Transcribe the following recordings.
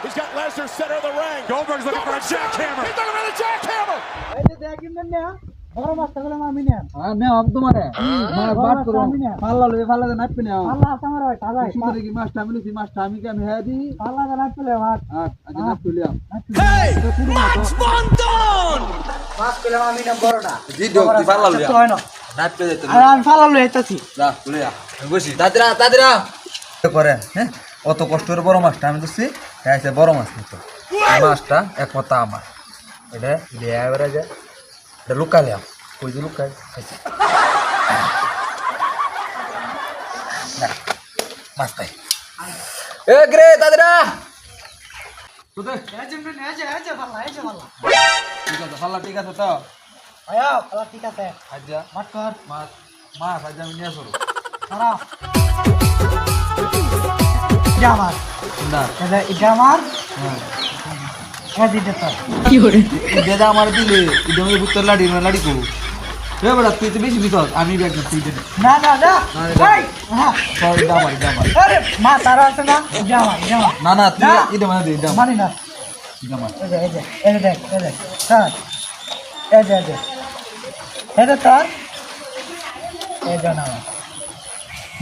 He's got Lesnar center of the ring. Goldberg's looking for a jackhammer. He's looking for the jackhammer. Hey, Max Bonton. অত কষ্টের বড় মাছটা আমি দিচ্ছি বড় মাছ নিতো মাছটা একমাত্র আমার এটা দেয়া বেড়া যায় এটা লুকালাম ওই যে লুকাই খাইছি মাছটাই এ গ্রে দাদরা ঠিক আছে তো আজ্জা মাছ মাছ আজ্জা আমি নিয়ে আসবো আমার দিলে ভুত্তর লাড়ি লাড়ি কো বেড়া তুই তো বেশি বিপদ আমি তুই না না তুই এটা মানে দে মানি না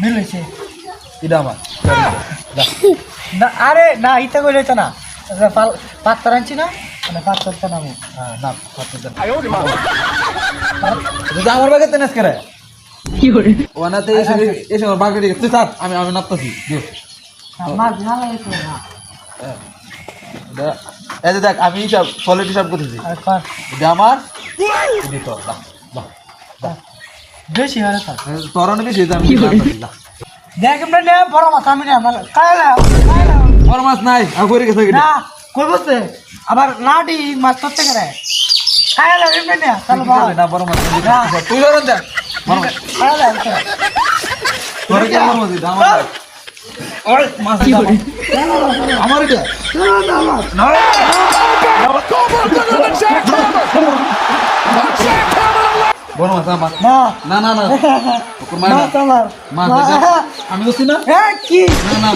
মিলেছে এটা আমার না আরে না ইটা কইলে তো না পাত্তার আনছি না মানে পাত্তারটা নামো না পাত্তারটা আমার বাগে তেনাস করে কি করে ওনাতে এসে আমার বাগে তুই থাক আমি নাপতাছি মাছ না লাগে না এই দেখ আমি সব সলিড হিসাব করতেছি এটা আমার দিত বেশি হয় না তরনে বেশি আমি দেখ না বড় মাছ আমি না বড় মাছ নাই আর কই গেছে না কই বসে আবার লাডি মাছ করতে করে খায় লাগে না চলো না বড় মাছ তুই ধরন দেখ বড় মাছ খায় লাগে তোরে কি বড় মাছ দিদা আমার ওই মাছ আমার এটা না বড় মাছ আমার না না না ওর মাছ আমার মাছ আমি বলছি না কি না না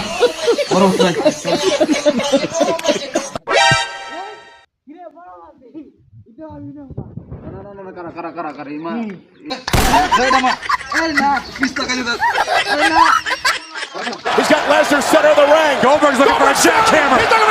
বড় মাছ He's got Lesnar center of the ring. Goldberg's looking for a jackhammer.